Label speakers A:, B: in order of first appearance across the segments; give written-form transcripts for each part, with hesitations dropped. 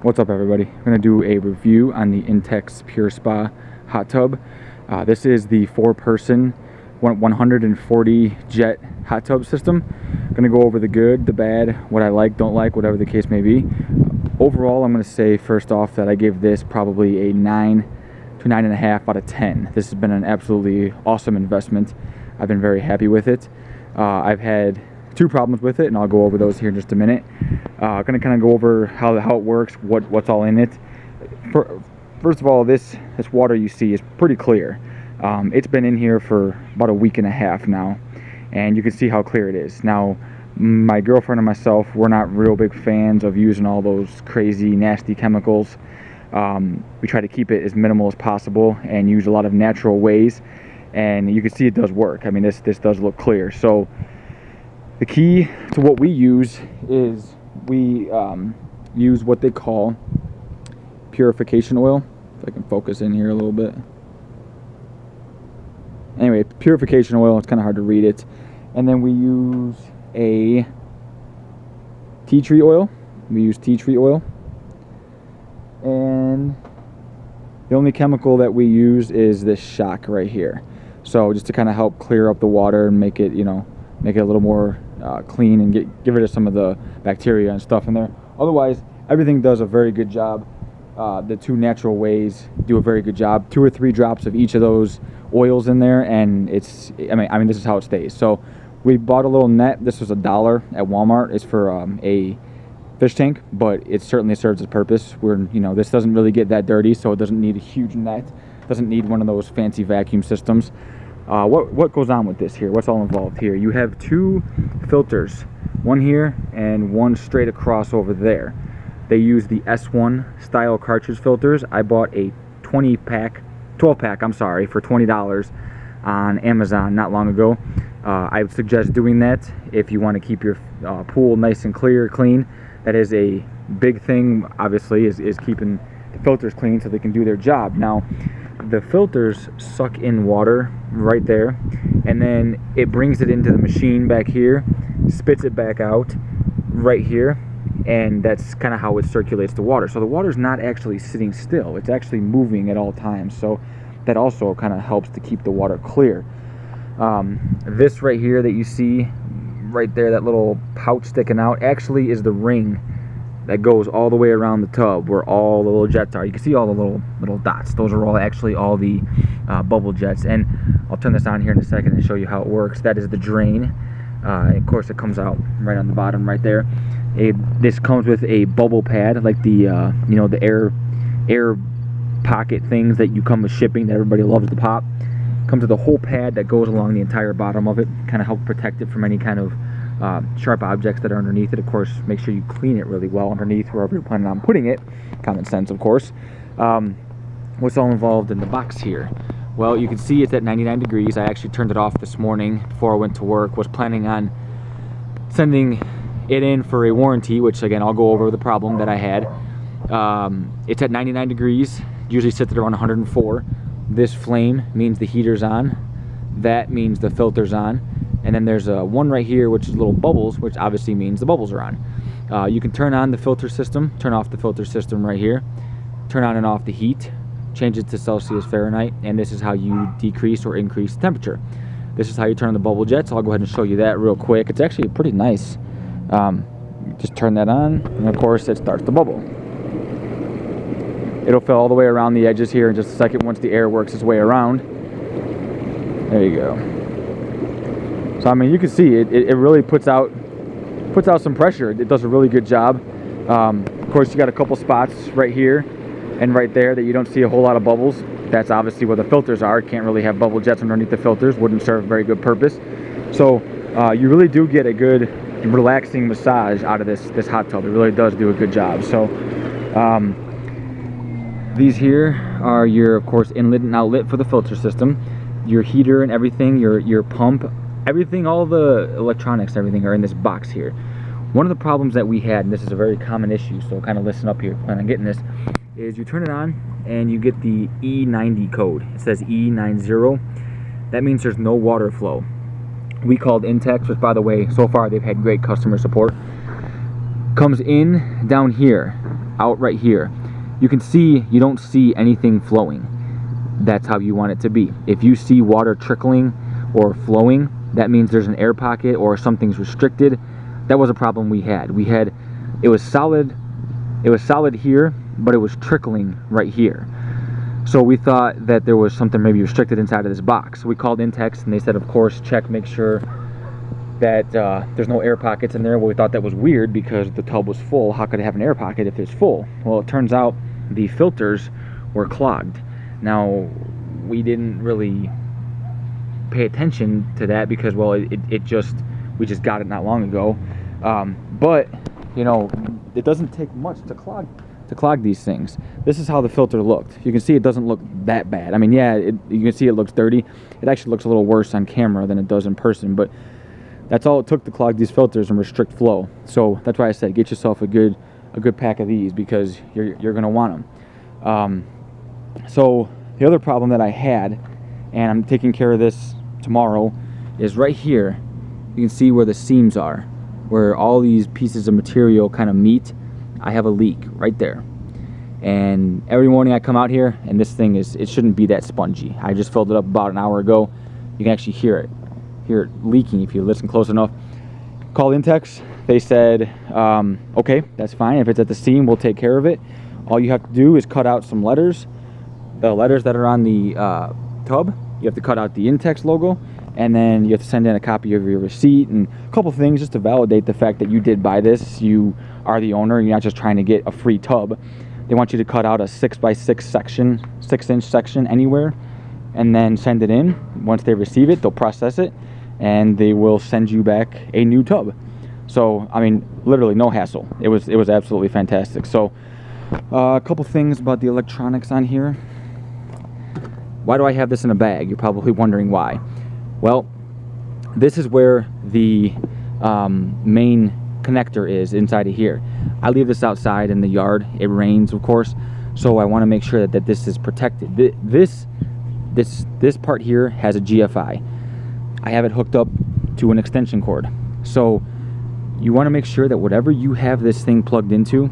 A: What's up, everybody? I'm going to do a review on the Intex Pure Spa hot tub. This is the 4-person 140 jet hot tub system. I'm going to go over the good, the bad, what I like, don't like, whatever the case may be. Overall, I'm going to say first off that I give this probably a 9 to 9.5 out of 10. This has been an absolutely awesome investment. I've been very happy with it. I've had 2 problems with it, and I'll go over those here in just a minute. I'm going to kind of go over how it works, what's all in it. First of all, this water you see is pretty clear. It's been in here for about a week and a half now, and you can see how clear it is. Now, my girlfriend and myself, we're not real big fans of using all those crazy, nasty chemicals. We try to keep it as minimal as possible and use a lot of natural ways, and you can see it does work. I mean, this does look clear. So the key to what we use is we use what they call purification oil. If I can focus in here a little bit. Anyway, purification oil, it's kind of hard to read it. And then we use a tea tree oil. We use tea tree oil. And the only chemical that we use is this shock right here. So just to kind of help clear up the water and make it, make it a little more clean and get rid of some of the bacteria and stuff in there. Otherwise, everything does a very good job. The 2 natural ways do a very good job. 2 or 3 drops of each of those oils in there, and it's, I mean, this is how it stays. So we bought a little net. This was $1 at Walmart. It's for a fish tank, but it certainly serves its purpose. This doesn't really get that dirty, so it doesn't need a huge net. Doesn't need one of those fancy vacuum systems. What goes on with this here? What's all involved here? You have 2 filters, one here and one straight across over there. They use the S1 style cartridge filters. I bought a 12-pack, I'm sorry, for $20 on Amazon not long ago. I would suggest doing that if you want to keep your pool nice and clean. That is a big thing, obviously, is keeping the filters clean so they can do their job. Now, the filters suck in water right there, and then it brings it into the machine back here, spits it back out right here, and that's kind of how it circulates the water. So the water's not actually sitting still, it's actually moving at all times. So that also kind of helps to keep the water clear. This right here that you see right there, that little pouch sticking out, actually is the ring that goes all the way around the tub where all the little jets are. You can see all the little dots. Those are all actually all the bubble jets. And I'll turn this on here in a second and show you how it works. That is the drain. Of course, it comes out right on the bottom right there. This comes with a bubble pad, like the the air pocket things that you come with shipping that everybody loves to pop. Comes with a whole pad that goes along the entire bottom of it, kind of help protect it from any kind of sharp objects that are underneath it. Of course, make sure you clean it really well underneath wherever you're planning on putting it. Common sense, of course. What's all involved in the box here? Well, you can see it's at 99 degrees. I actually turned it off this morning before I went to work. Was planning on sending it in for a warranty, which again, I'll go over the problem that I had. It's at 99 degrees. Usually sits at around 104. This flame means the heater's on. That means the filter's on. And then there's one right here, which is little bubbles, which obviously means the bubbles are on. You can turn on the filter system, turn off the filter system right here, turn on and off the heat, change it to Celsius, Fahrenheit, and this is how you decrease or increase the temperature. This is how you turn on the bubble jets. I'll go ahead and show you that real quick. It's actually pretty nice. Just turn that on, and of course it starts to bubble. It'll fill all the way around the edges here in just a second once the air works its way around. There you go. So I mean, you can see it really puts out some pressure. It does a really good job. Of course, you got a couple spots right here and right there that you don't see a whole lot of bubbles. That's obviously where the filters are. Can't really have bubble jets underneath the filters. Wouldn't serve a very good purpose. So you really do get a good relaxing massage out of this hot tub. It really does do a good job. So these here are your, of course, inlet and outlet for the filter system. Your heater and everything, your pump, everything, all the electronics, everything are in this box here. One of the problems that we had, and this is a very common issue, so kind of listen up here, plan on getting this, is you turn it on and you get the E90 code. It says E90. That means there's no water flow. We called Intex, which by the way, so far they've had great customer support. Comes in down here. out right here, you can see you don't see anything flowing. That's how you want it to be. If you see water trickling or flowing, that means there's an air pocket or something's restricted. That was a problem we had. It was solid here, but it was trickling right here. So we thought that there was something maybe restricted inside of this box. So we called Intex and they said, of course, check, make sure that there's no air pockets in there. Well, we thought that was weird because the tub was full. How could it have an air pocket if it's full? Well, it turns out the filters were clogged. Now, we didn't really pay attention to that because, well, we just got it not long ago. But you know, it doesn't take much to clog these things. This is how the filter looked. You can see it doesn't look that bad. I mean, yeah, you can see it looks dirty. It actually looks a little worse on camera than it does in person, but that's all it took to clog these filters and restrict flow. So that's why I said get yourself a good pack of these because you're gonna want them. So the other problem that I had, and I'm taking care of this tomorrow, is right here. You can see where the seams are, where all these pieces of material kind of meet. I have a leak right there, and every morning I come out here and this thing it shouldn't be that spongy. I just filled it up about an hour ago. You can actually hear it leaking if you listen close enough. Called Intex. They said, okay, that's fine. If it's at the seam, we'll take care of it. All you have to do is cut out some letters. The letters that are on the tub, you have to cut out the Intex logo, and then you have to send in a copy of your receipt and a couple things just to validate the fact that you did buy this. You are the owner. You're not just trying to get a free tub. They want you to cut out a 6-inch section anywhere, and then send it in. Once they receive it, they'll process it, and they will send you back a new tub. So, I mean, literally no hassle. It was absolutely fantastic. So, a couple things about the electronics on here. Why do I have this in a bag? You're probably wondering why. Well, this is where the main connector is inside of here. I leave this outside in the yard. It rains, of course, so I want to make sure that this is protected. This part here has a GFI. I have it hooked up to an extension cord. So you want to make sure that whatever you have this thing plugged into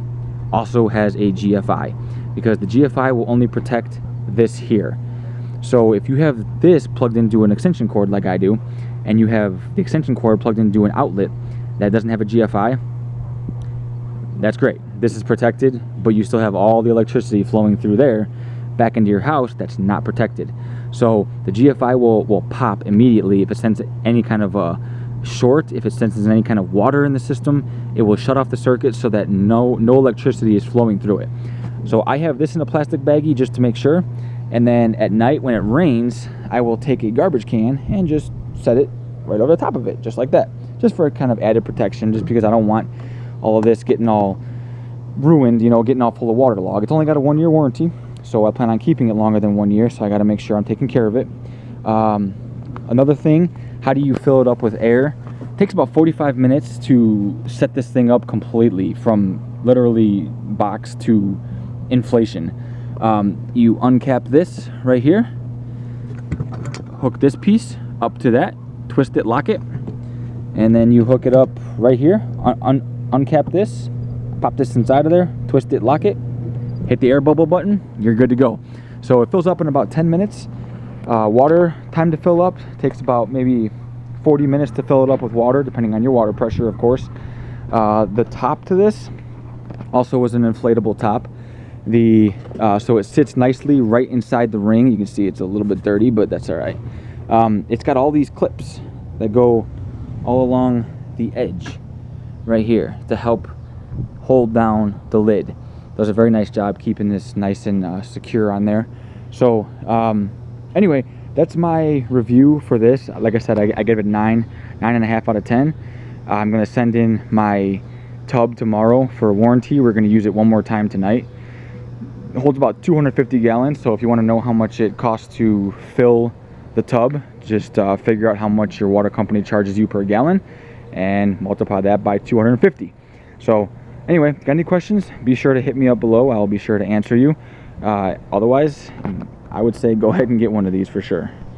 A: also has a GFI, because the GFI will only protect this here. So if you have this plugged into an extension cord like I do, and you have the extension cord plugged into an outlet that doesn't have a GFI, that's great. This is protected, but you still have all the electricity flowing through there back into your house that's not protected. So the GFI will pop immediately if it senses any kind of a short. If it senses any kind of water in the system, it will shut off the circuit so that no electricity is flowing through it. So I have this in a plastic baggie just to make sure. And then at night when it rains, I will take a garbage can and just set it right over the top of it, just like that. Just for a kind of added protection, just because I don't want all of this getting all ruined, you know, getting all full of waterlog. It's only got a 1-year warranty, so I plan on keeping it longer than 1 year, so I got to make sure I'm taking care of it. Another thing, how do you fill it up with air? It takes about 45 minutes to set this thing up completely, from literally box to inflation. You uncap this right here, hook this piece up to that, twist it, lock it, and then you hook it up right here, uncap this, pop this inside of there, twist it, lock it, hit the air bubble button, you're good to go. So it fills up in about 10 minutes. Water time to fill up takes about maybe 40 minutes to fill it up with water, depending on your water pressure, of course. The top to this also was an inflatable top. So it sits nicely right inside the ring. You can see it's a little bit dirty, but that's all right. It's got all these clips that go all along the edge right here to help hold down the lid. Does a very nice job keeping this nice and secure on there. So anyway, that's my review for this. Like I said, I gave it 9.5 out of 10. I'm going to send in my tub tomorrow for warranty. We're going to use it one more time tonight. It holds about 250 gallons, so if you want to know how much it costs to fill the tub, just figure out how much your water company charges you per gallon and multiply that by 250. So anyway, got any questions, be sure to hit me up below. I'll be sure to answer you. Otherwise, I would say go ahead and get one of these for sure.